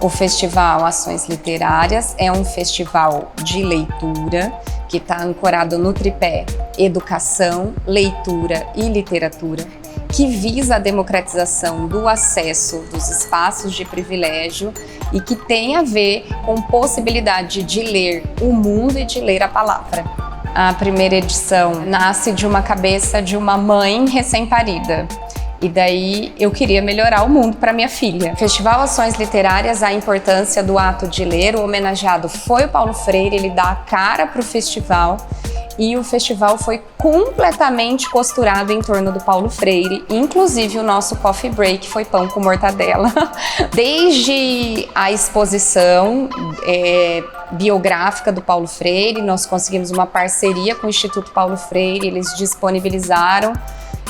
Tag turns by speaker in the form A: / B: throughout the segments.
A: O Festival Ações Literárias é um festival de leitura que está ancorado no tripé educação, leitura e literatura, que visa a democratização do acesso dos espaços de privilégio e que tem a ver com possibilidade de ler o mundo e de ler a palavra. A primeira edição nasce de uma cabeça de uma mãe recém-parida. E daí eu queria melhorar o mundo para minha filha. Festival Ações Literárias, a importância do ato de ler. O homenageado foi o Paulo Freire, ele dá a cara para o festival. E o festival foi completamente costurado em torno do Paulo Freire. Inclusive o nosso coffee break foi pão com mortadela. Desde a exposição biográfica do Paulo Freire, nós conseguimos uma parceria com o Instituto Paulo Freire, eles disponibilizaram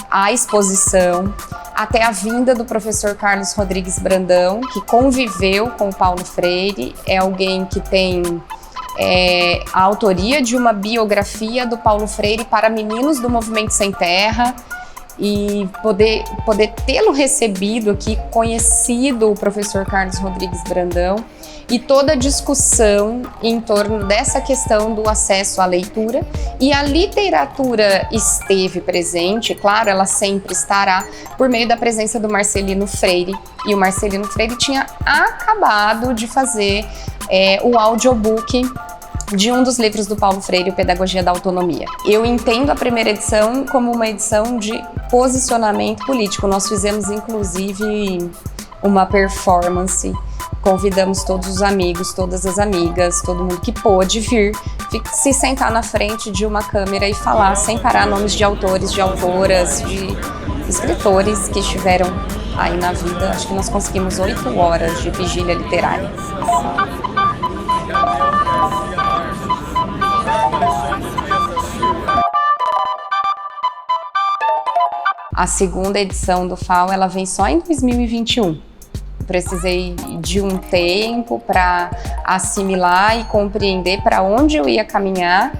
A: a exposição, até a vinda do professor Carlos Rodrigues Brandão, que conviveu com o Paulo Freire, é alguém que tem a autoria de uma biografia do Paulo Freire para meninos do Movimento Sem Terra, e poder tê-lo recebido aqui, conhecido o professor Carlos Rodrigues Brandão, e toda a discussão em torno dessa questão do acesso à leitura. E a literatura esteve presente, claro, ela sempre estará, por meio da presença do Marcelino Freire. E o Marcelino Freire tinha acabado de fazer o audiobook de um dos livros do Paulo Freire, o Pedagogia da Autonomia. Eu entendo a primeira edição como uma edição de posicionamento político. Nós fizemos, inclusive, uma performance. Convidamos todos os amigos, todas as amigas, todo mundo que pôde vir, se sentar na frente de uma câmera e falar sem parar nomes de autores, de autoras, de escritores que estiveram aí na vida. Acho que nós conseguimos 8 horas de vigília literária. A segunda edição do FAO, ela vem só em 2021. Precisei de um tempo para assimilar e compreender para onde eu ia caminhar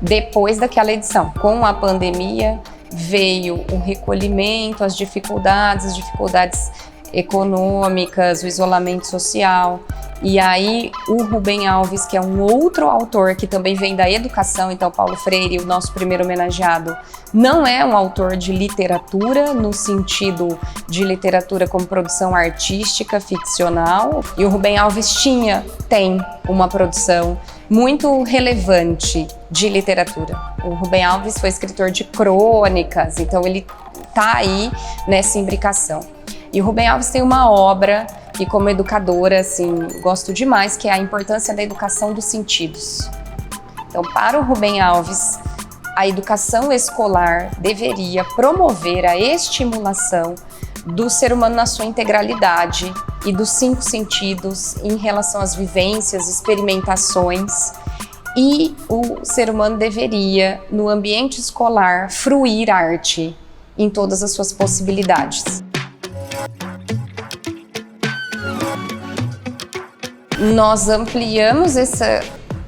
A: depois daquela edição. Com a pandemia veio o recolhimento, as dificuldades econômicas, o isolamento social. E aí o Rubem Alves, que é um outro autor que também vem da educação, então Paulo Freire, o nosso primeiro homenageado, não é um autor de literatura no sentido de literatura como produção artística, ficcional. E o Rubem Alves tem uma produção muito relevante de literatura. O Rubem Alves foi escritor de crônicas, então ele está aí nessa imbricação. E o Rubem Alves tem uma obra, e como educadora, assim, gosto demais, que é a importância da educação dos sentidos. Então, para o Rubem Alves, a educação escolar deveria promover a estimulação do ser humano na sua integralidade e dos 5 sentidos em relação às vivências, experimentações. E o ser humano deveria, no ambiente escolar, fruir arte em todas as suas possibilidades. Nós ampliamos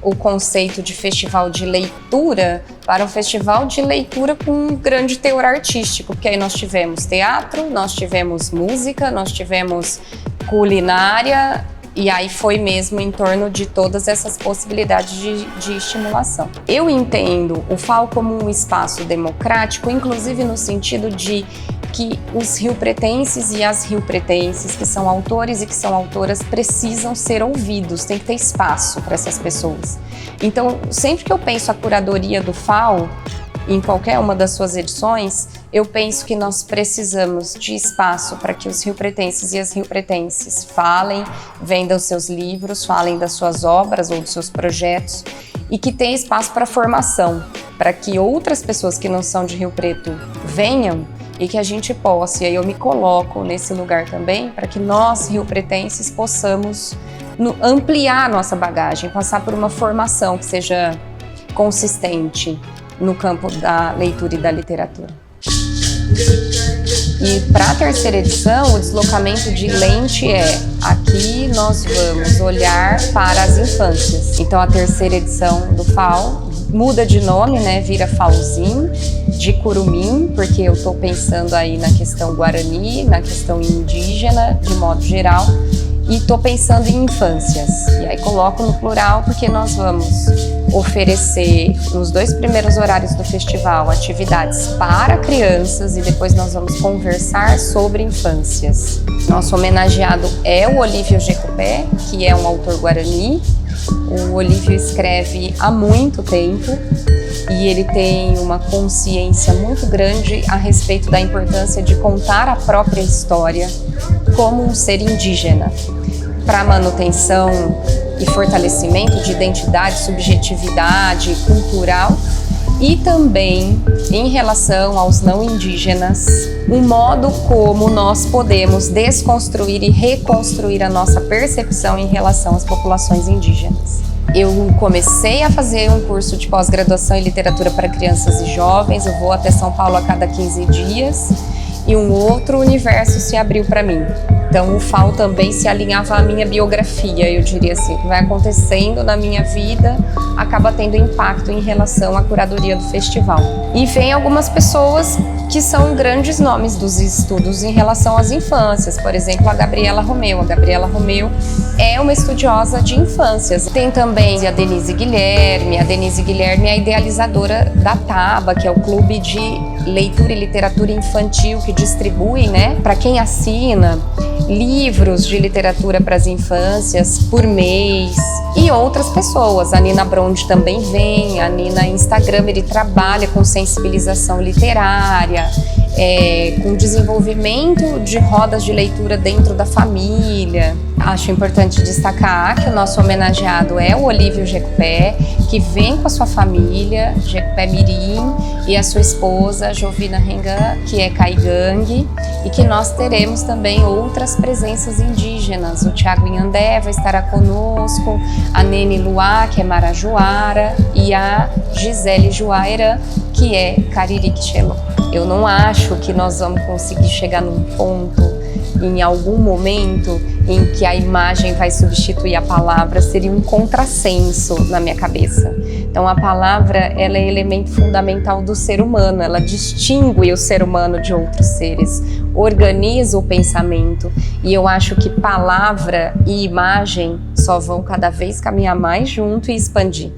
A: o conceito de festival de leitura para um festival de leitura com um grande teor artístico, porque aí nós tivemos teatro, nós tivemos música, nós tivemos culinária, e aí foi mesmo em torno de todas essas possibilidades de estimulação. Eu entendo o FAO como um espaço democrático, inclusive no sentido de que os riopretenses e as riopretenses, que são autores e que são autoras, precisam ser ouvidos, tem que ter espaço para essas pessoas. Então, sempre que eu penso a curadoria do FAO, em qualquer uma das suas edições, eu penso que nós precisamos de espaço para que os riopretenses e as riopretenses falem, vendam seus livros, falem das suas obras ou dos seus projetos, e que tenha espaço para formação, para que outras pessoas que não são de Rio Preto venham e que a gente possa, e aí eu me coloco nesse lugar também, para que nós, riopretenses, possamos ampliar a nossa bagagem, passar por uma formação que seja consistente no campo da leitura e da literatura. E para a terceira edição, o deslocamento de lente aqui nós vamos olhar para as infâncias. Então a terceira edição do FAO muda de nome, né? Vira Fauzin, de Curumim, porque eu estou pensando aí na questão guarani, na questão indígena, de modo geral, e estou pensando em infâncias. E aí coloco no plural porque nós vamos oferecer, nos 2 primeiros horários do festival, atividades para crianças e depois nós vamos conversar sobre infâncias. Nosso homenageado é o Olívio Jecupé, que é um autor guarani. O Olívio escreve há muito tempo e ele tem uma consciência muito grande a respeito da importância de contar a própria história como um ser indígena, para manutenção e fortalecimento de identidade, subjetividade cultural e também em relação aos não indígenas, um modo como nós podemos desconstruir e reconstruir a nossa percepção em relação às populações indígenas. Eu comecei a fazer um curso de pós-graduação em literatura para crianças e jovens, eu vou até São Paulo a cada 15 dias e um outro universo se abriu para mim. Então o FAO também se alinhava à minha biografia, eu diria assim, o que vai acontecendo na minha vida acaba tendo impacto em relação à curadoria do festival. E vem algumas pessoas que são grandes nomes dos estudos em relação às infâncias, por exemplo, a Gabriela Romeu. A Gabriela Romeu é uma estudiosa de infâncias. Tem também a Denise Guilherme. A Denise Guilherme é a idealizadora da TABA, que é o Clube de Leitura e Literatura Infantil, que distribui, né, para quem assina, livros de literatura para as infâncias por mês, e outras pessoas. A Nina Brond também vem, a Nina Instagram, ele trabalha com sensibilização literária, com desenvolvimento de rodas de leitura dentro da família. Acho importante destacar que o nosso homenageado é o Olívio Jecupé, que vem com a sua família, Jecupé Mirim, e a sua esposa, Jovina Rengan, que é caigangue, e que nós teremos também outras presenças indígenas. O Tiago Inhandé vai estar conosco, a Nene Luá, que é marajoara, e a Gisele Juaira, que é Cariri Quixelô. Eu não acho que nós vamos conseguir chegar num ponto, em algum momento, em que a imagem vai substituir a palavra. Seria um contrassenso na minha cabeça. Então a palavra, ela é elemento fundamental do ser humano, ela distingue o ser humano de outros seres, organiza o pensamento, e eu acho que palavra e imagem só vão cada vez caminhar mais junto e expandir.